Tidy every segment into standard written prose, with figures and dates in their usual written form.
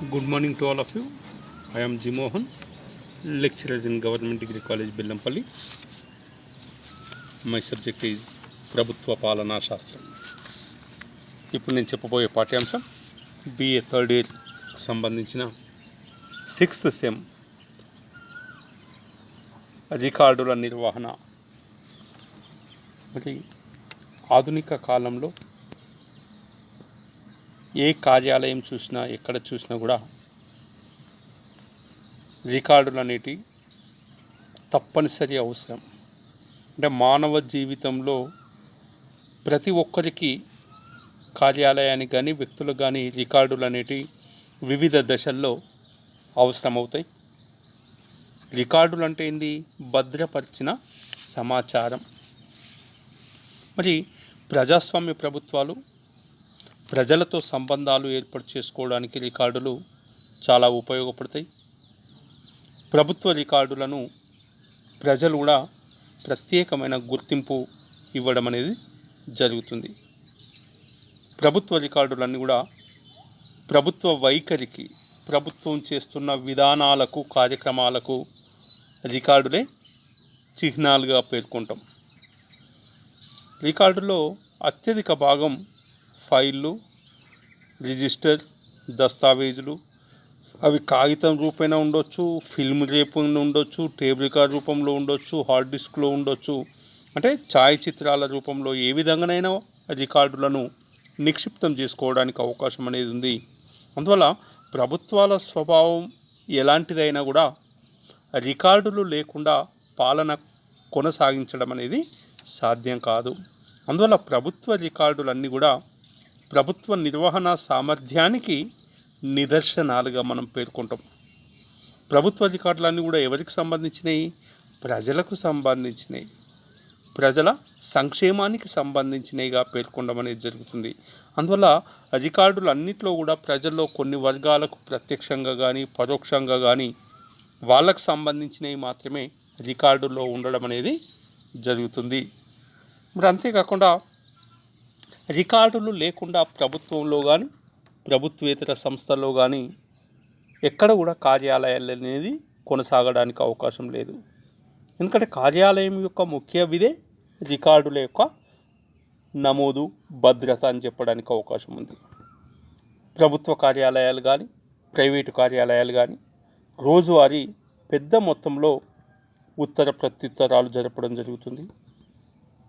Good morning to all of you. I am G. Mohan, lecturer in Government Degree College, Bellanpalli. My subject is ప్రభుత్వ పాలనా శాస్త్రం. ఇప్పుడు నేను చెప్పబోయే పాఠ్యాంశం BA థర్డ్ ఇయర్ సంబంధించిన 6th సెమ్ రికార్డుల నిర్వహణ. మరి ఆధునిక కాలంలో ఏ కార్యాలయం చూసినా ఎక్కడ చూసినా కూడా రికార్డులు అనేటివి తప్పనిసరి అవసరం. అంటే మానవ జీవితంలో ప్రతి ఒక్కరికి కార్యాలయానికి కానీ వ్యక్తులకు కానీ రికార్డులు అనేటివి వివిధ దశల్లో అవసరమవుతాయి. రికార్డులు అంటే ఏంది? భద్రపరిచిన సమాచారం. మరి ప్రజాస్వామ్య ప్రభుత్వాలు ప్రజలతో సంబంధాలు ఏర్పాటు చేసుకోవడానికి రికార్డులు చాలా ఉపయోగపడతాయి. ప్రభుత్వ రికార్డులను ప్రజలు కూడా ప్రత్యేకమైన గుర్తింపు ఇవ్వడం అనేది జరుగుతుంది. ప్రభుత్వ రికార్డులన్నీ కూడా ప్రభుత్వ వైఖరికి, ప్రభుత్వం చేస్తున్న విధానాలకు, కార్యక్రమాలకు రికార్డులే చిహ్నాలుగా పేర్కొంటాం. రికార్డులో అత్యధిక భాగం ఫైళ్ళు, రిజిస్టర్, దస్తావేజులు. అవి కాగితం రూపేణ ఉండొచ్చు, ఫిల్మ్ రూపంలో ఉండొచ్చు, టేప్ రికార్డ్ రూపంలో ఉండొచ్చు, హార్డ్ డిస్క్లో ఉండొచ్చు. అంటే ఛాయాచిత్రాల రూపంలో ఏ విధంగానైనా రికార్డులను నిక్షిప్తం చేసుకోవడానికి అవకాశం అనేది ఉంది. అందువల్ల ప్రభుత్వాల స్వభావం ఎలాంటిదైనా కూడా రికార్డులు లేకుండా పాలన కొనసాగించడం అనేది సాధ్యం కాదు. అందువల్ల ప్రభుత్వ రికార్డులన్నీ కూడా ప్రభుత్వ నిర్వహణ సామర్థ్యానికి నిదర్శనాలుగా మనం పేర్కొంటాం. ప్రభుత్వ రికార్డులన్నీ కూడా ఎవరికి సంబంధించినవి? ప్రజలకు సంబంధించినవి, ప్రజల సంక్షేమానికి సంబంధించినవిగా పేర్కొనడం అనేది జరుగుతుంది. అందువల్ల రికార్డులు అన్నింటిలో కూడా ప్రజల్లో కొన్ని వర్గాలకు ప్రత్యక్షంగా కానీ పరోక్షంగా కానీ వాళ్ళకు సంబంధించినవి మాత్రమే రికార్డుల్లో ఉండడం అనేది జరుగుతుంది. మరి అంతేకాకుండా రికార్డులు లేకుండా ప్రభుత్వంలో కానీ ప్రభుత్వేతర సంస్థల్లో కానీ ఎక్కడ కూడా కార్యాలయాలు అనేది కొనసాగడానికి అవకాశం లేదు. ఎందుకంటే కార్యాలయం యొక్క ముఖ్య విధే రికార్డుల యొక్క నమోదు, భద్రత అని చెప్పడానికి అవకాశం ఉంది. ప్రభుత్వ కార్యాలయాలు కానీ ప్రైవేటు కార్యాలయాలు కానీ రోజువారీ పెద్ద మొత్తంలో ఉత్తర ప్రత్యుత్తరాలు జరపడం జరుగుతుంది.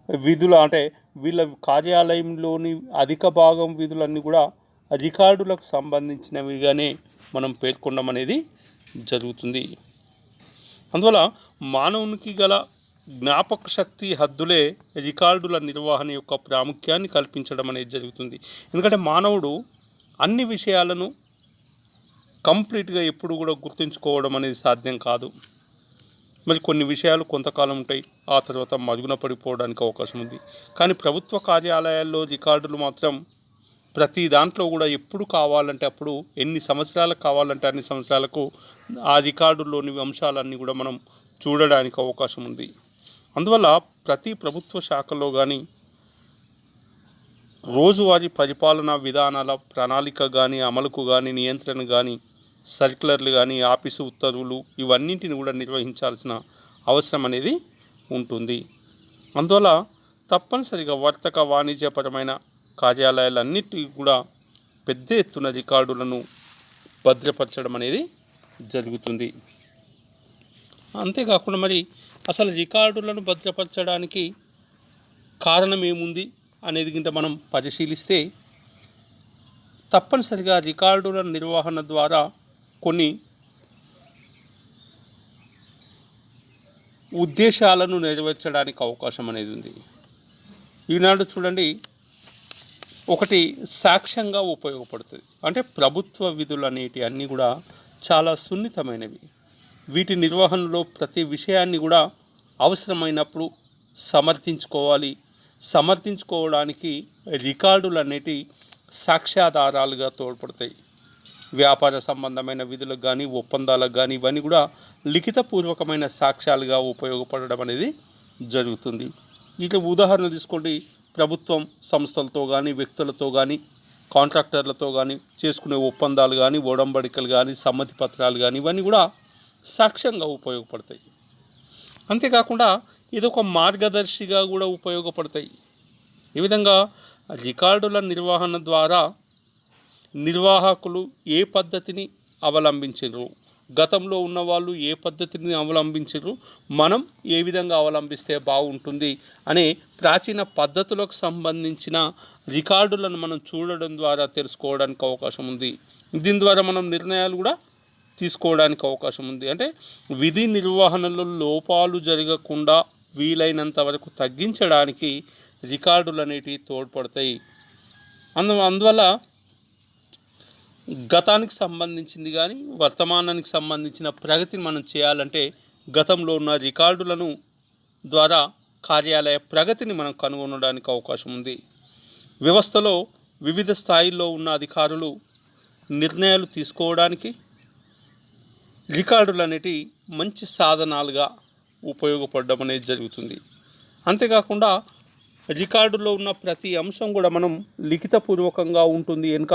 విధులు అంటే వీళ్ళ కార్యాలయంలోని అధిక భాగం విధులన్నీ కూడా రికార్డులకు సంబంధించినవిగానే మనం పేర్కొనడం అనేది జరుగుతుంది. అందువల్ల మానవునికి గల జ్ఞాపక శక్తి హద్దులే రికార్డుల నిర్వహణ యొక్క ప్రాముఖ్యాన్ని కల్పించడం అనేది జరుగుతుంది. ఎందుకంటే మానవుడు అన్ని విషయాలను కంప్లీట్గా ఎప్పుడు కూడా గుర్తుంచుకోవడం అనేది సాధ్యం కాదు. మరి కొన్ని విషయాలు కొంతకాలం ఉంటాయి, ఆ తర్వాత మరుగున పడిపోవడానికి అవకాశం ఉంది. కానీ ప్రభుత్వ కార్యాలయాల్లో రికార్డులు మాత్రం ప్రతి దాంట్లో కూడా ఎప్పుడు కావాలంటే అప్పుడు, ఎన్ని సంవత్సరాలకు కావాలంటే అన్ని సంవత్సరాలకు ఆ రికార్డుల్లోని అంశాలన్నీ కూడా మనం చూడడానికి అవకాశం ఉంది. అందువల్ల ప్రతి ప్రభుత్వ శాఖలో కానీ రోజువారీ పరిపాలనా విధానాల ప్రణాళిక కానీ, అమలుకు కానీ, నియంత్రణ కానీ, సర్క్యులర్లు కానీ, ఆఫీసు ఉత్తర్వులు ఇవన్నింటిని కూడా నిర్వహించాల్సిన అవసరం అనేది ఉంటుంది. అందువల్ల తప్పనిసరిగా వర్తక వాణిజ్యపరమైన కార్యాలయాలన్నిటికీ కూడా పెద్ద ఎత్తున రికార్డులను భద్రపరచడం అనేది జరుగుతుంది. అంతేకాకుండా మరి అసలు రికార్డులను భద్రపరచడానికి కారణం ఏముంది అనేది గింట మనం పరిశీలిస్తే, తప్పనిసరిగా రికార్డుల నిర్వహణ ద్వారా కొన్ని ఉద్దేశాలను నెరవేర్చడానికి అవకాశం అనేది ఉంది. ఈనాడు చూడండి, ఒకటి సాక్ష్యంగా ఉపయోగపడుతుంది. అంటే ప్రభుత్వ విధులు అనేటివి అన్నీ కూడా చాలా సున్నితమైనవి. వీటి నిర్వహణలో ప్రతి విషయాన్ని కూడా అవసరమైనప్పుడు సమర్థించుకోవాలి. సమర్థించుకోవడానికి రికార్డులు అనేటివి సాక్ష్యాధారాలుగా తోడ్పడతాయి. వ్యాపార సంబంధమైన విధులకు కానీ, ఒప్పందాలకు కానీ ఇవన్నీ కూడా లిఖితపూర్వకమైన సాక్ష్యాలుగా ఉపయోగపడడం అనేది జరుగుతుంది. ఇట్లా ఉదాహరణ తీసుకోండి, ప్రభుత్వం సంస్థలతో కానీ వ్యక్తులతో కానీ కాంట్రాక్టర్లతో కానీ చేసుకునే ఒప్పందాలు కానీ, ఒడంబడికలు కానీ, సమ్మతి పత్రాలు కానీ ఇవన్నీ కూడా సాక్ష్యంగా ఉపయోగపడతాయి. అంతేకాకుండా ఇదొక మార్గదర్శిగా కూడా ఉపయోగపడతాయి. ఈ విధంగా రికార్డుల నిర్వహణ ద్వారా నిర్వాహకులు ఏ పద్ధతిని అవలంబించారు, గతంలో ఉన్నవాళ్ళు ఏ పద్ధతిని అవలంబించారు, మనం ఏ విధంగా అవలంబిస్తే బాగుంటుంది అనే ప్రాచీన పద్ధతులకు సంబంధించిన రికార్డులను మనం చూడడం ద్వారా తెలుసుకోవడానికి అవకాశం ఉంది. దీని ద్వారా మనం నిర్ణయాలు కూడా తీసుకోవడానికి అవకాశం ఉంది. అంటే విధి నిర్వహణలో లోపాలు జరగకుండా వీలైనంత వరకు తగ్గించడానికి రికార్డులు అనేటివి తోడ్పడతాయి. అందువల్ల గతానికి సంబంధించింది కానీ వర్తమానానికి సంబంధించిన ప్రగతిని మనం చేయాలంటే గతంలో ఉన్న రికార్డులను ద్వారా కార్యాలయ ప్రగతిని మనం కనుగొనడానికి అవకాశం ఉంది. వ్యవస్థలో వివిధ స్థాయిల్లో ఉన్న అధికారులు నిర్ణయాలు తీసుకోవడానికి రికార్డులు అనేటివి మంచి సాధనాలుగా ఉపయోగపడడం అనేది జరుగుతుంది. అంతేకాకుండా రికార్డులో ఉన్న ప్రతి అంశం కూడా మనం లిఖితపూర్వకంగా ఉంటుంది కనుక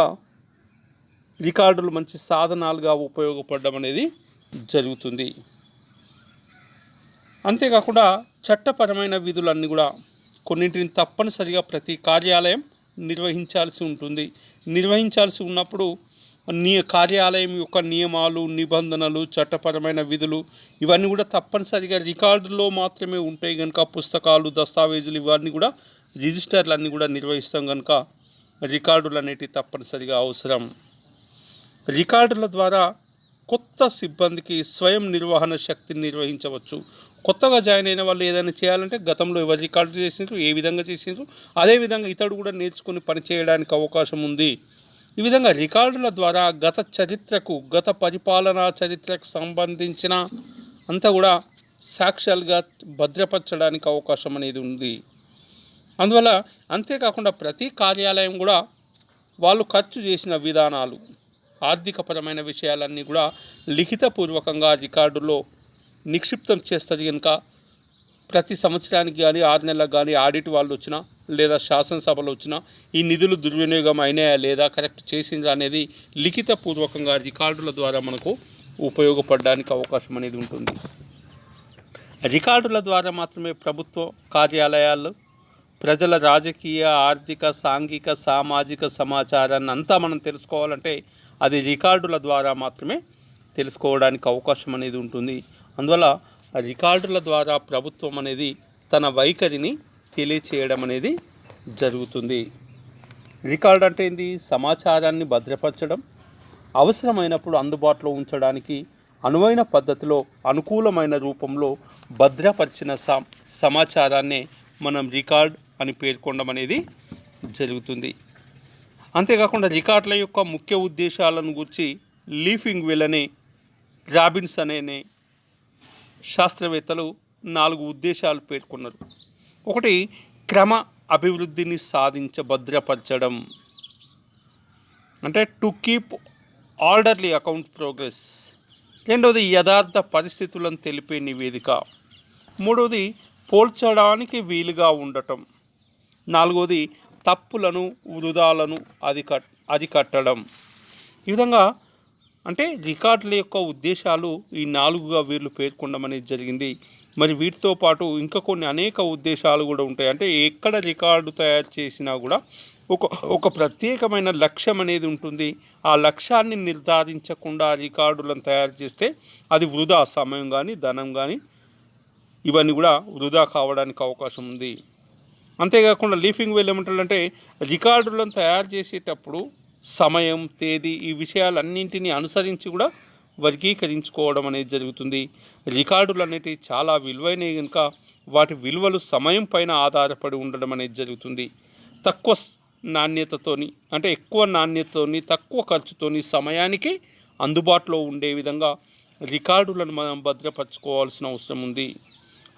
రికార్డులు మంచి సాధనాలుగా ఉపయోగపడడం అనేది జరుగుతుంది. అంతేకాకుండా చట్టపరమైన విధులన్నీ కూడా కొన్నింటిని తప్పనిసరిగా ప్రతి కార్యాలయం నిర్వహించాల్సి ఉంటుంది. నిర్వహించాల్సి ఉన్నప్పుడు కార్యాలయం యొక్క నియమాలు, నిబంధనలు, చట్టపరమైన విధులు ఇవన్నీ కూడా తప్పనిసరిగా రికార్డుల్లో మాత్రమే ఉంటాయి కనుక పుస్తకాలు, దస్తావేజులు ఇవన్నీ కూడా రిజిస్టర్లు అన్నీ కూడా నిర్వహిస్తాం కనుక రికార్డులు అనేటివి తప్పనిసరిగా అవసరం. రికార్డుల ద్వారా కొత్త సిబ్బందికి స్వయం నిర్వహణ శక్తిని నిర్వహించవచ్చు. కొత్తగా జాయిన్ అయిన వాళ్ళు ఏదైనా చేయాలంటే గతంలో ఎవరు రికార్డు చేసినారు, ఏ విధంగా చేసినారు, అదేవిధంగా ఇతడు కూడా నేర్చుకొని పనిచేయడానికి అవకాశం ఉంది. ఈ విధంగా రికార్డుల ద్వారా గత చరిత్రకు, గత పరిపాలనా చరిత్రకు సంబంధించిన అంతా కూడా సాక్ష్యాలుగా భద్రపరచడానికి అవకాశం అనేది ఉంది. అందువల్ల అంతేకాకుండా ప్రతి కార్యాలయం కూడా వాళ్ళు ఖర్చు చేసిన విధానాలు, ఆర్థికపరమైన విషయాలన్నీ కూడా లిఖితపూర్వకంగా రికార్డులో నిక్షిప్తం చేస్తుంది కనుక ప్రతి సంవత్సరానికి కానీ 6 నెలలకు కానీ ఆడిట్ వాళ్ళు వచ్చినా లేదా శాసనసభలు వచ్చినా ఈ నిధులు దుర్వినియోగం అయినాయా లేదా, కరెక్ట్ చేసిందా అనేది లిఖితపూర్వకంగా రికార్డుల ద్వారా మనకు ఉపయోగపడడానికి అవకాశం అనేది ఉంటుంది. రికార్డుల ద్వారా మాత్రమే ప్రభుత్వ కార్యాలయాలు ప్రజల రాజకీయ, ఆర్థిక, సాంఘిక, సామాజిక సమాచారాన్ని అంతా మనం తెలుసుకోవాలంటే అది రికార్డుల ద్వారా మాత్రమే తెలుసుకోవడానికి అవకాశం అనేది ఉంటుంది. అందువల్ల రికార్డుల ద్వారా ప్రభుత్వం అనేది తన వైఖరిని తెలియచేయడం అనేది జరుగుతుంది. రికార్డు అంటే ఏంది? సమాచారాన్ని భద్రపరచడం, అవసరమైనప్పుడు అందుబాటులో ఉంచడానికి అనువైన పద్ధతిలో అనుకూలమైన రూపంలో భద్రపరిచిన సమాచారాన్నే మనం రికార్డ్ అని పేర్కొనడం అనేది జరుగుతుంది. అంతేకాకుండా రికార్డుల యొక్క ముఖ్య ఉద్దేశాలను గురించి లీఫింగ్ వెల్ అనే రాబిన్స్ అనే శాస్త్రవేత్తలు 4 ఉద్దేశాలు పేర్కొన్నారు. ఒకటి, క్రమ అభివృద్ధిని భద్రపరచడం, అంటే to keep orderly account progress. రెండవది, యథార్థ పరిస్థితులను తెలిపే నివేదిక. మూడవది, పోల్చడానికి వీలుగా ఉండటం. నాలుగవది, తప్పులను, వృధాలను అరికట్టడం. ఈ విధంగా అంటే రికార్డుల యొక్క ఉద్దేశాలు ఈ 4గా వీళ్ళు పేర్కొనడం అనేది జరిగింది. మరి వీటితో పాటు ఇంకా కొన్ని అనేక ఉద్దేశాలు కూడా ఉంటాయి. అంటే ఎక్కడ రికార్డు తయారు చేసినా కూడా ఒక ప్రత్యేకమైన లక్ష్యం అనేది ఉంటుంది. ఆ లక్ష్యాన్ని నిర్ధారించకుండా రికార్డులను తయారు చేస్తే అది వృధా, సమయం కానీ ధనం కానీ ఇవన్నీ కూడా వృధా కావడానికి అవకాశం ఉంది. అంతేకాకుండా లీఫింగ్ వెల్ ఏమంటారంటే రికార్డులను తయారు చేసేటప్పుడు సమయం, తేదీ ఈ విషయాలన్నింటినీ అనుసరించి కూడా వర్గీకరించుకోవడం అనేది జరుగుతుంది. రికార్డులు అనేటివి చాలా విలువైనవి కనుక వాటి విలువలు సమయం పైన ఆధారపడి ఉండడం అనేది జరుగుతుంది. తక్కువ నాణ్యతతోని అంటే ఎక్కువ నాణ్యతతోని తక్కువ ఖర్చుతోని సమయానికి అందుబాటులో ఉండే విధంగా రికార్డులను మనం భద్రపరచుకోవాల్సిన అవసరం ఉంది.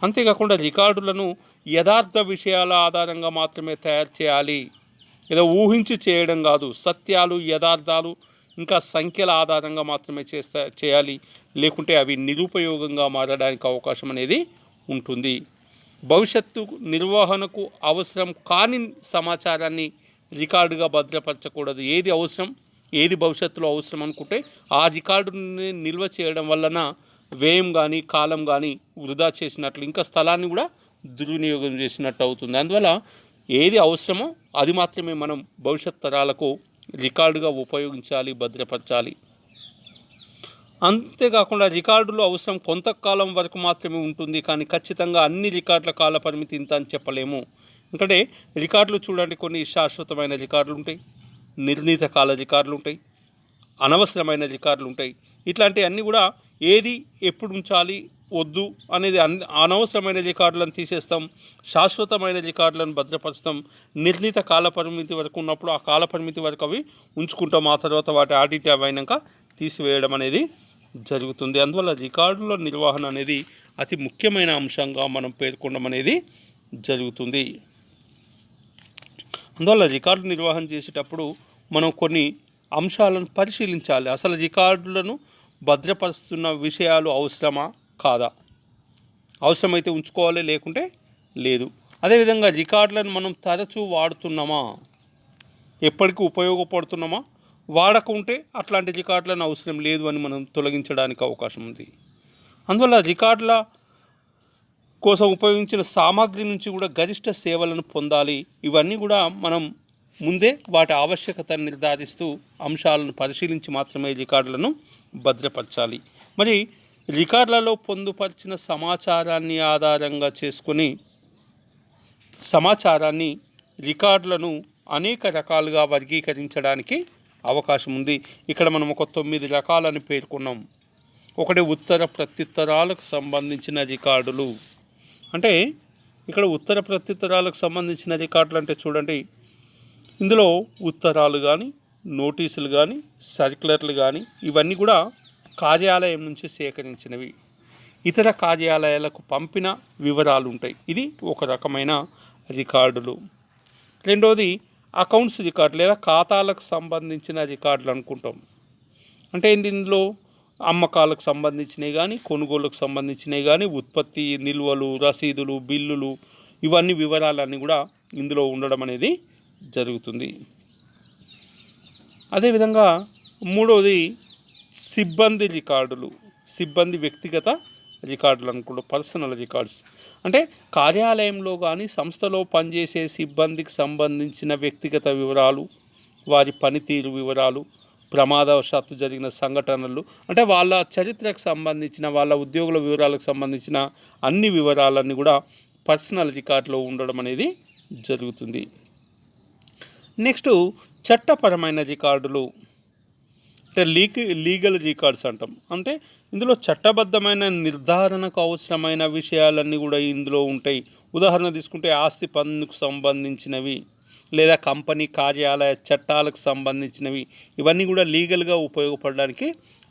అంతేకాకుండా రికార్డులను యథార్థ విషయాల ఆధారంగా మాత్రమే తయారు చేయాలి. ఏదో ఊహించి చేయడం కాదు. సత్యాలు, యథార్థాలు ఇంకా సంఖ్యల ఆధారంగా మాత్రమే చేయాలి. లేకుంటే అవి నిరుపయోగంగా మారడానికి అవకాశం అనేది ఉంటుంది. భవిష్యత్తు నిర్వహణకు అవసరం కాని సమాచారాన్ని రికార్డుగా భద్రపరచకూడదు. ఏది అవసరం, ఏది భవిష్యత్తులో అవసరం అనుకుంటే ఆ రికార్డుని నిల్వ చేయడం వలన వ్యయం కానీ కాలం కానీ వృధా చేసినట్లు, ఇంకా స్థలాన్ని కూడా దుర్వినియోగం చేసినట్టు అవుతుంది. అందువల్ల ఏది అవసరమో అది మాత్రమే మనం భవిష్యత్ తరాలకు రికార్డుగా ఉపయోగించాలి, భద్రపరచాలి. అంతేకాకుండా రికార్డులు అవసరం కొంతకాలం వరకు మాత్రమే ఉంటుంది, కానీ ఖచ్చితంగా అన్ని రికార్డుల కాల పరిమితి ఇంత అని చెప్పలేము. ఎందుకంటే రికార్డులు చూడండి, కొన్ని శాశ్వతమైన రికార్డులు ఉంటాయి, నిర్ణీత కాల రికార్డులు ఉంటాయి, అనవసరమైన రికార్డులు ఉంటాయి. ఇట్లాంటివన్నీ కూడా ఏది ఎప్పుడు ఉంచాలి వద్దు అనేది అనవసరమైన రికార్డులను తీసేస్తాం, శాశ్వతమైన రికార్డులను భద్రపరుస్తాం. నిర్ణీత కాల పరిమితి వరకు ఉన్నప్పుడు ఆ కాల పరిమితి వరకు అవి ఉంచుకుంటాం, ఆ తర్వాత వాటి ఆడిట్ అయినాక తీసివేయడం అనేది జరుగుతుంది. అందువల్ల రికార్డుల నిర్వహణ అనేది అతి ముఖ్యమైన అంశంగా మనం పేర్కొనడం అనేది జరుగుతుంది. అందువల్ల రికార్డు నిర్వహణ చేసేటప్పుడు మనం కొన్ని అంశాలను పరిశీలించాలి. అసలు రికార్డులను భద్రపరుస్తున్న విషయాలు అవసరమా కాదా, అవసరమైతే ఉంచుకోవాలి, లేకుంటే లేదు. అదేవిధంగా రికార్డులను మనం తరచూ వాడుతున్నామా, ఎప్పటికీ ఉపయోగపడుతున్నామా, వాడకుంటే అట్లాంటి రికార్డులను అవసరం లేదు అని మనం తొలగించడానికి అవకాశం ఉంది. అందువల్ల రికార్డుల కోసం ఉపయోగించిన సామాగ్రి నుంచి కూడా గరిష్ట సేవలను పొందాలి. ఇవన్నీ కూడా మనం ముందే వాటి ఆవశ్యకతను నిర్ధారిస్తూ అంశాలను పరిశీలించి మాత్రమే రికార్డులను భద్రపరచాలి. మరి రికార్డులలో పొందుపరిచిన సమాచారాన్ని ఆధారంగా చేసుకొని సమాచారాన్ని రికార్డులను అనేక రకాలుగా వర్గీకరించడానికి అవకాశం ఉంది. ఇక్కడ మనం ఒక 9 రకాలని పేర్కొన్నాం. ఒకటి ఉత్తర ప్రత్యుత్తరాలకు సంబంధించిన రికార్డులు. అంటే ఇక్కడ ఉత్తర ప్రత్యుత్తరాలకు సంబంధించిన రికార్డులు అంటే చూడండి, ఇందులో ఉత్తరాలు కానీ, నోటీసులు కానీ, సర్క్యులర్లు కానీ ఇవన్నీ కూడా కార్యాలయం నుంచి సేకరించినవి, ఇతర కార్యాలయాలకు పంపిన వివరాలు ఉంటాయి. ఇది ఒక రకమైన రికార్డులు. రెండవది అకౌంట్స్ రికార్డు లేదా ఖాతాలకు సంబంధించిన రికార్డులు అనుకుంటాం. అంటే ఇందులో అమ్మకాలకు సంబంధించినవి కానీ, కొనుగోలుకు సంబంధించినవి కానీ, ఉత్పత్తి, నిల్వలు, రసీదులు, బిల్లులు, ఇవన్నీ వివరాలన్నీ కూడా ఇందులో ఉండడం అనేది జరుగుతుంది. అదేవిధంగా మూడవది సిబ్బంది రికార్డులు, సిబ్బంది వ్యక్తిగత రికార్డులు అనుకుంటూ పర్సనల్ రికార్డ్స్. అంటే కార్యాలయంలో కానీ సంస్థలో పనిచేసే సిబ్బందికి సంబంధించిన వ్యక్తిగత వివరాలు, వారి పనితీరు వివరాలు, ప్రమాదవశాత్తు జరిగిన సంఘటనలు, అంటే వాళ్ళ చరిత్రకు సంబంధించిన, వాళ్ళ ఉద్యోగుల వివరాలకు సంబంధించిన అన్ని వివరాలన్నీ కూడా పర్సనల్ రికార్డులో ఉండడం అనేది జరుగుతుంది. నెక్స్ట్ చట్టపరమైన రికార్డులు, అంటే లీగల్ రికార్డ్స్ అంటాం. అంటే ఇందులో చట్టబద్ధమైన నిర్ధారణకు అవసరమైన విషయాలన్నీ కూడా ఇందులో ఉంటాయి. ఉదాహరణ తీసుకుంటే ఆస్తి పన్నుకు సంబంధించినవి లేదా కంపెనీ కార్యాలయ చట్టాలకు సంబంధించినవి, ఇవన్నీ కూడా లీగల్గా ఉపయోగపడడానికి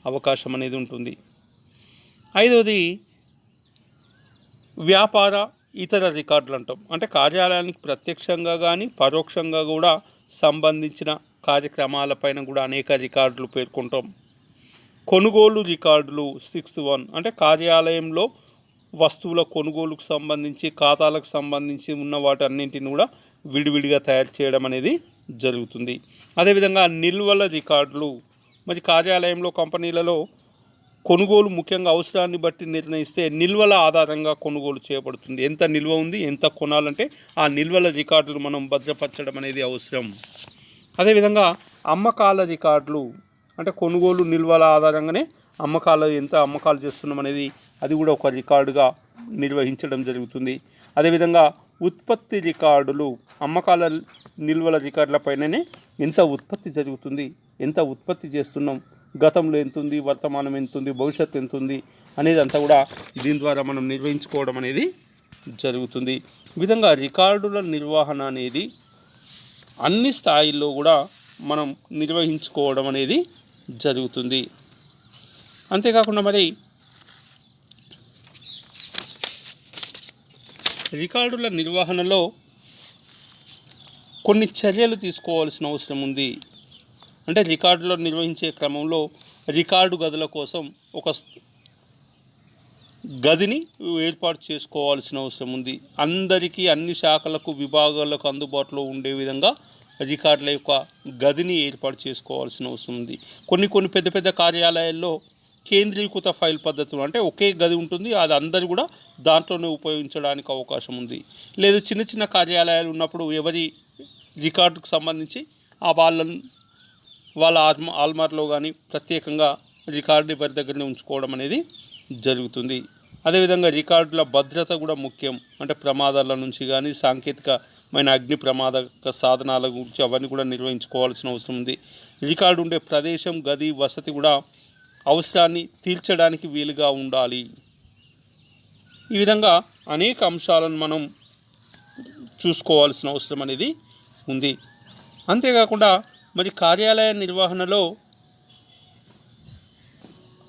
అవకాశం అనేది ఉంటుంది. ఐదవది వ్యాపార ఇతర రికార్డులు అంటాం. అంటే కార్యాలయానికి ప్రత్యక్షంగా కానీ పరోక్షంగా కూడా సంబంధించిన కార్యక్రమాలపైన కూడా అనేక రికార్డులు పేర్కొంటాం. కొనుగోలు రికార్డులు 6(1) అంటే కార్యాలయంలో వస్తువుల కొనుగోలుకు సంబంధించి, ఖాతాలకు సంబంధించి ఉన్న వాటన్నింటిని కూడా విడివిడిగా తయారు చేయడం అనేది జరుగుతుంది. అదేవిధంగా నిల్వల రికార్డులు, మరి కార్యాలయంలో కంపెనీలలో కొనుగోలు ముఖ్యంగా అవసరాన్ని బట్టి నిర్ణయిస్తే నిల్వల ఆధారంగా కొనుగోలు చేయబడుతుంది. ఎంత నిల్వ ఉంది, ఎంత కొనాలంటే ఆ నిల్వల రికార్డులు మనం భద్రపరచడం అనేది అవసరం. అదేవిధంగా అమ్మకాల రికార్డులు, అంటే కొనుగోలు నిల్వల ఆధారంగానే ఎంత అమ్మకాలు చేస్తున్నాం అనేది అది కూడా ఒక రికార్డుగా నిర్వహించడం జరుగుతుంది. అదేవిధంగా ఉత్పత్తి రికార్డులు, అమ్మకాల నిల్వల రికార్డులపైననే ఎంత ఉత్పత్తి జరుగుతుంది, ఎంత ఉత్పత్తి చేస్తున్నాం, గతంలో ఎంత ఉంది, వర్తమానం ఎంత ఉంది, భవిష్యత్తు ఎంత ఉంది అనేది అంతా కూడా దీని ద్వారా మనం నిర్వహించుకోవడం అనేది జరుగుతుంది. ఈ విధంగా రికార్డుల నిర్వహణ అనేది అన్ని స్థాయిల్లో కూడా మనం నిర్వహించుకోవడం అనేది జరుగుతుంది. అంతేకాకుండా మరి రికార్డుల నిర్వహణలో కొన్ని చర్యలు తీసుకోవాల్సిన అవసరం ఉంది. అంటే రికార్డులో నిర్వహించే క్రమంలో రికార్డు గదుల కోసం ఒక గదిని ఏర్పాటు చేసుకోవాల్సిన అవసరం ఉంది. అందరికీ అన్ని శాఖలకు విభాగాలకు అందుబాటులో ఉండే విధంగా రికార్డుల యొక్క గదిని ఏర్పాటు చేసుకోవాల్సిన అవసరం ఉంది. కొన్ని పెద్ద పెద్ద కార్యాలయాల్లో కేంద్రీకృత ఫైల్ పద్ధతులు, అంటే ఒకే గది ఉంటుంది, అది అందరూ కూడా దాంట్లోనే ఉపయోగించడానికి అవకాశం ఉంది. లేదు చిన్న చిన్న కార్యాలయాలు ఉన్నప్పుడు ఎవరి రికార్డుకు సంబంధించి వాళ్ళ ఆల్మార్లో కానీ ప్రత్యేకంగా రికార్డు ఎవరి దగ్గరనే ఉంచుకోవడం అనేది జరుగుతుంది. అదేవిధంగా రికార్డుల భద్రత కూడా ముఖ్యం. అంటే ప్రమాదాల నుంచి కానీ సాంకేతికమైన అగ్ని ప్రమాదక సాధనాల గురించి అవన్నీ కూడా నిర్వహించుకోవాల్సిన అవసరం ఉంది. రికార్డు ఉండే ప్రదేశం, గది, వసతి కూడా అవసరాన్ని తీర్చడానికి వీలుగా ఉండాలి. ఈ విధంగా అనేక అంశాలను మనం చూసుకోవాల్సిన అవసరం అనేది ఉంది. అంతేకాకుండా మరి కార్యాలయ నిర్వహణలో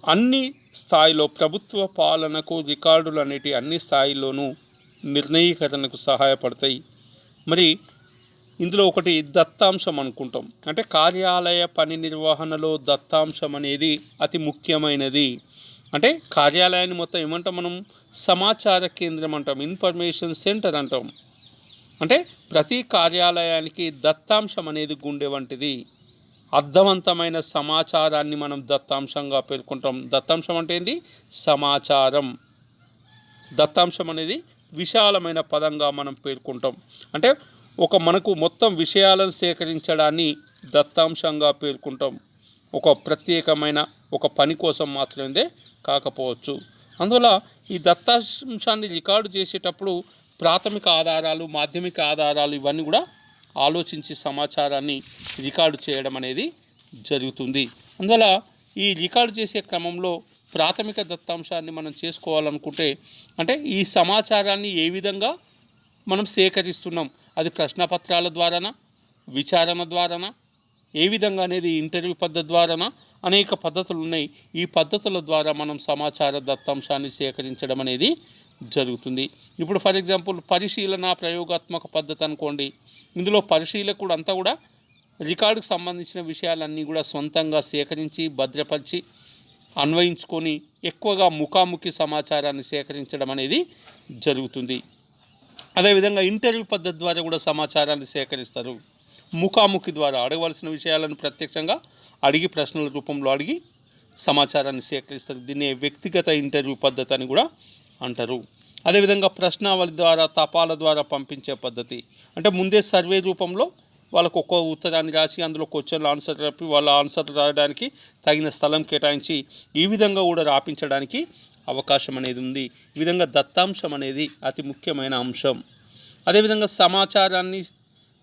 అన్ని స్థాయిలో ప్రభుత్వ పాలనకు రికార్డులు అనేటి అన్ని స్థాయిల్లోనూ నిర్ణయీకరణకు సహాయపడతాయి. మరి ఇందులో ఒకటి దత్తాంశం అనుకుంటాం. అంటే కార్యాలయ పని నిర్వహణలో దత్తాంశం అనేది అతి ముఖ్యమైనది. అంటే కార్యాలయాన్ని మొత్తం ఏమంటాం మనం? సమాచార కేంద్రం అంటాం, ఇన్ఫర్మేషన్ సెంటర్ అంటాం. అంటే ప్రతి కార్యాలయానికి దత్తాంశం అనేది గుండె వంటిది. అర్థవంతమైన సమాచారాన్ని మనం దత్తాంశంగా పేర్కొంటాం. దత్తాంశం అంటే ఏంది? సమాచారం. దత్తాంశం అనేది విశాలమైన పదంగా మనం పేర్కొంటాం. అంటే మనకు మొత్తం విషయాలను సేకరించడాన్ని దత్తాంశంగా పేర్కొంటాం. ఒక ప్రత్యేకమైన ఒక పని కోసం మాత్రమే కాకపోవచ్చు. అందువల్ల ఈ దత్తాంశాన్ని రికార్డు చేసేటప్పుడు ప్రాథమిక ఆధారాలు, మాధ్యమిక ఆధారాలు ఇవన్నీ కూడా ఆలోచించి సమాచారాన్ని రికార్డు చేయడం అనేది జరుగుతుంది. అందువల్ల ఈ రికార్డు చేసే క్రమంలో ప్రాథమిక దత్తాంశాన్ని మనం చేసుకోవాలనుకుంటే, అంటే ఈ సమాచారాన్ని ఏ విధంగా మనం సేకరిస్తున్నాం, అది ప్రశ్నపత్రాల ద్వారానా, విచారణ ద్వారానా, ఏ విధంగా అనేది ఇంటర్వ్యూ పద్ధతి ద్వారానా, అనేక పద్ధతులు ఉన్నాయి. ఈ పద్ధతుల ద్వారా మనం సమాచార దత్తాంశాన్ని సేకరించడం అనేది జరుగుతుంది. ఇప్పుడు ఫర్ ఎగ్జాంపుల్ పరిశీలన ప్రయోగాత్మక పద్ధతి అనుకోండి. ఇందులో పరిశీలకుడు అంతా కూడా రికార్డుకు సంబంధించిన విషయాలన్నీ కూడా సొంతంగా సేకరించి భద్రపరిచి అన్వయించుకొని ఎక్కువగా ముఖాముఖి సమాచారాన్ని సేకరించడం అనేది జరుగుతుంది. అదేవిధంగా ఇంటర్వ్యూ పద్ధతి ద్వారా కూడా సమాచారాన్ని సేకరిస్తారు. ముఖాముఖి ద్వారా అడగవలసిన విషయాలను ప్రత్యక్షంగా అడిగి ప్రశ్నల రూపంలో అడిగి సమాచారాన్ని సేకరిస్తారు. దీన్ని వ్యక్తిగత ఇంటర్వ్యూ పద్ధతి అని కూడా అంటారు. అదేవిధంగా ప్రశ్నావళి ద్వారా, తపాల ద్వారా పంపించే పద్ధతి. అంటే ముందే సర్వే రూపంలో వాళ్ళకు ఒక్కో ఉత్తరాన్ని రాసి అందులో క్వశ్చన్లు ఆన్సర్ చెప్పి వాళ్ళ ఆన్సర్ రాయడానికి తగిన స్థలం కేటాయించి ఈ విధంగా కూడా రాపించడానికి అవకాశం అనేది ఉంది. ఈ విధంగా దత్తాంశం అనేది అతి ముఖ్యమైన అంశం. అదేవిధంగా సమాచారాన్ని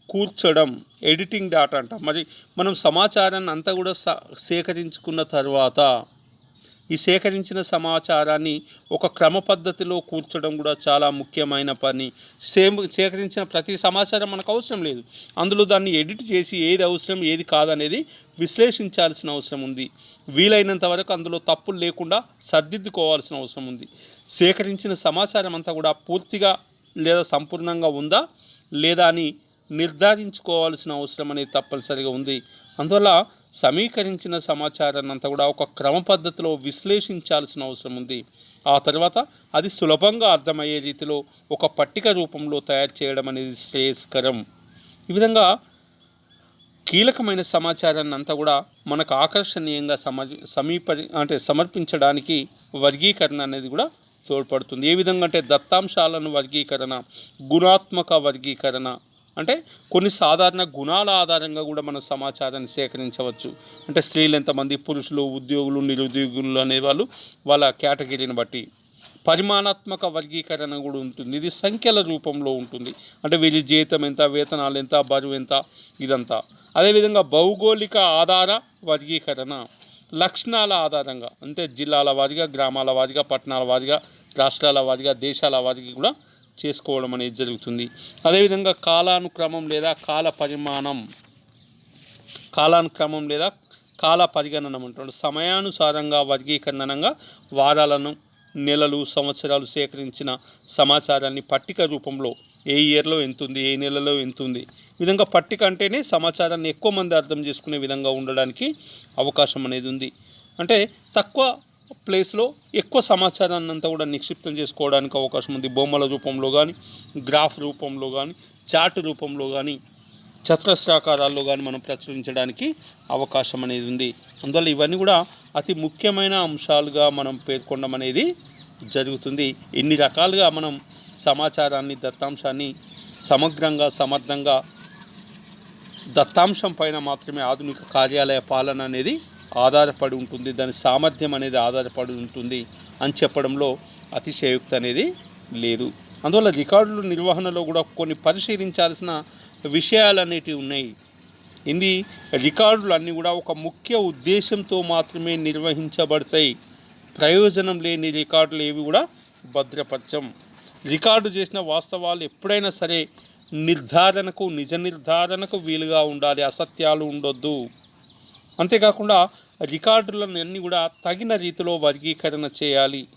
కూర్చడం, ఎడిటింగ్ డాటా అంట. మరి మనం సమాచారాన్ని అంతా కూడా సేకరించుకున్న తర్వాత ఈ సేకరించిన సమాచారాన్ని ఒక క్రమ పద్ధతిలో కూర్చడం కూడా చాలా ముఖ్యమైన పని. సేకరించిన ప్రతి సమాచారం మనకు అవసరం లేదు. అందులో దాన్ని ఎడిట్ చేసి ఏది అవసరం ఏది కాదనేది విశ్లేషించాల్సిన అవసరం ఉంది. వీలైనంత వరకు అందులో తప్పులు లేకుండా సర్దిద్దుకోవాల్సిన అవసరం ఉంది. సేకరించిన సమాచారం అంతా కూడా పూర్తిగా లేదా సంపూర్ణంగా ఉందా లేదా అని నిర్ధారించుకోవాల్సిన అవసరం అనేది తప్పనిసరిగా ఉంది. అందువల్ల సమీకరించిన సమాచారాన్ని అంతా కూడా ఒక క్రమ పద్ధతిలో విశ్లేషించాల్సిన అవసరం ఉంది. ఆ తర్వాత అది సులభంగా అర్థమయ్యే రీతిలో ఒక పట్టిక రూపంలో తయారు చేయడం అనేది శ్రేయస్కరం. ఈ విధంగా కీలకమైన సమాచారాన్ని అంతా కూడా మనకు ఆకర్షణీయంగా సమర్పించడానికి వర్గీకరణ అనేది కూడా తోడ్పడుతుంది. ఏ విధంగా అంటే దత్తాంశాలను వర్గీకరణ, గుణాత్మక వర్గీకరణ, అంటే కొన్ని సాధారణ గుణాల ఆధారంగా కూడా మన సమాచారాన్ని సేకరించవచ్చు. అంటే స్త్రీలు ఎంతమంది, పురుషులు, ఉద్యోగులు, నిరుద్యోగులు అనేవాళ్ళు వాళ్ళ కేటగిరీని బట్టి. పరిమాణాత్మక వర్గీకరణ కూడా ఉంటుంది. ఇది సంఖ్యల రూపంలో ఉంటుంది. అంటే వీరి జీతం ఎంత, వేతనాలు ఎంత, బరువు ఎంత, ఇదంతా. అదేవిధంగా భౌగోళిక ఆధార వర్గీకరణ, లక్షణాల ఆధారంగా, అంటే జిల్లాల వారీగా, గ్రామాల వారీగా, పట్టణాల వారీగా, రాష్ట్రాల వారీగా, దేశాల వారీగా కూడా చేసుకోవడం అనేది జరుగుతుంది. అదేవిధంగా కాలానుక్రమం లేదా కాల పరిగణనం అంటారు. సమయానుసారంగా వర్గీకరణంగా వారాలను, నెలలు, సంవత్సరాలు సేకరించిన సమాచారాన్ని పట్టిక రూపంలో ఏ ఇయర్లో ఎంతుంది, ఏ నెలలో ఎంతుంది, ఈ విధంగా పట్టిక అంటేనే సమాచారాన్ని ఎక్కువ మంది అర్థం చేసుకునే విధంగా ఉండడానికి అవకాశం అనేది ఉంది. అంటే తక్కువ ప్లేస్లో ఎక్కువ సమాచారాన్ని అంతా కూడా నిక్షిప్తం చేసుకోవడానికి అవకాశం ఉంది. బొమ్మల రూపంలో కానీ, గ్రాఫ్ రూపంలో కానీ, చార్ట్ రూపంలో కానీ చతురస్రాకారాల్లో కానీ మనం ప్రచురించడానికి అవకాశం అనేది ఉంది. అందువల్ల ఇవన్నీ కూడా అతి ముఖ్యమైన అంశాలుగా మనం పేర్కొనడం అనేది జరుగుతుంది. ఇన్ని రకాలుగా మనం సమాచారాన్ని, దత్తాంశాన్ని సమగ్రంగా, సమర్థంగా దత్తాంశం పైన మాత్రమే ఆధునిక కార్యాలయ పాలన అనేది ఆధారపడి ఉంటుంది, దాని సామర్థ్యం అనేది ఆధారపడి ఉంటుంది అని చెప్పడంలో అతిశయోక్తి అనేది లేదు. అందువల్ల రికార్డుల నిర్వహణలో కూడా కొన్ని పరిశీలించాల్సిన విషయాలు అనేటివి ఉన్నాయి. ఇది రికార్డులు అన్నీ కూడా ఒక ముఖ్య ఉద్దేశంతో మాత్రమే నిర్వహించబడతాయి. ప్రయోజనం లేని రికార్డులు ఏవి కూడా భద్రపరచం. రికార్డు చేసిన వాస్తవాలు ఎప్పుడైనా సరే నిజ నిర్ధారణకు వీలుగా ఉండాలి, అసత్యాలు ఉండొద్దు. అంతేకాకుండా రికార్డులను అన్నీ కూడా తగిన రీతిలో వర్గీకరణ చేయాలి.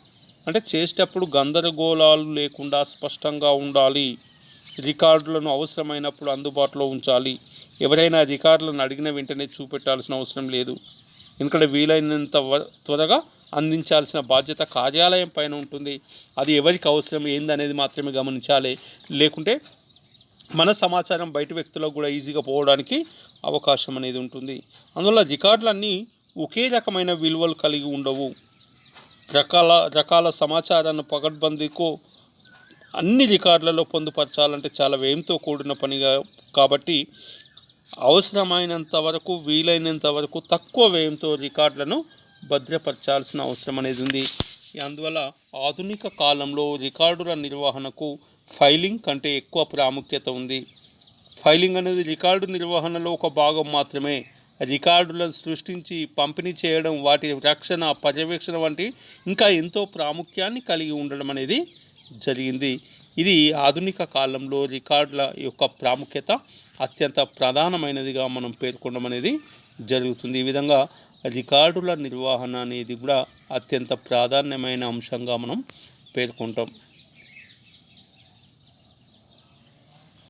అంటే చేసేటప్పుడు గందరగోళాలు లేకుండా స్పష్టంగా ఉండాలి. రికార్డులను అవసరమైనప్పుడు అందుబాటులో ఉంచాలి. ఎవరైనా రికార్డులను అడిగిన వెంటనే చూపెట్టాల్సిన అవసరం లేదు. ఎందుకంటే వీలైనంత త్వరగా అందించాల్సిన బాధ్యత కార్యాలయం పైన ఉంటుంది. అది ఎవరికి అవసరం ఏందనేది మాత్రమే గమనించాలి. లేకుంటే మన సమాచారం బయట వ్యక్తులకు కూడా ఈజీగా పోవడానికి అవకాశం అనేది ఉంటుంది. అందువల్ల రికార్డులన్నీ ఒకే రకమైన విలువలు కలిగి ఉండవు. రకాల సమాచారాన్ని పకడ్బందీకు అన్ని రికార్డులలో పొందుపరచాలంటే చాలా వ్యయంతో కూడిన పనిగా కాబట్టి అవసరమైనంత వరకు, వీలైనంత వరకు తక్కువ వ్యయంతో రికార్డులను భద్రపరచాల్సిన అవసరం అనేది ఉంది. అందువల్ల ఆధునిక కాలంలో రికార్డుల నిర్వహణకు ఫైలింగ్ కంటే ఎక్కువ ప్రాముఖ్యత ఉంది. ఫైలింగ్ అనేది రికార్డు నిర్వహణలో ఒక భాగం మాత్రమే. రికార్డులను సృష్టించి పంపిణీ చేయడం, వాటి రక్షణ, పర్యవేక్షణ వంటి ఇంకా ఎంతో ప్రాముఖ్యాన్ని కలిగి ఉండడం అనేది జరిగింది. ఇది ఆధునిక కాలంలో రికార్డుల యొక్క ప్రాముఖ్యత అత్యంత ప్రధానమైనదిగా మనం పేర్కొనడం అనేది జరుగుతుంది. ఈ విధంగా రికార్డుల నిర్వహణ అనేది కూడా అత్యంత ప్రాధాన్యమైన అంశంగా మనం పేర్కొంటాం.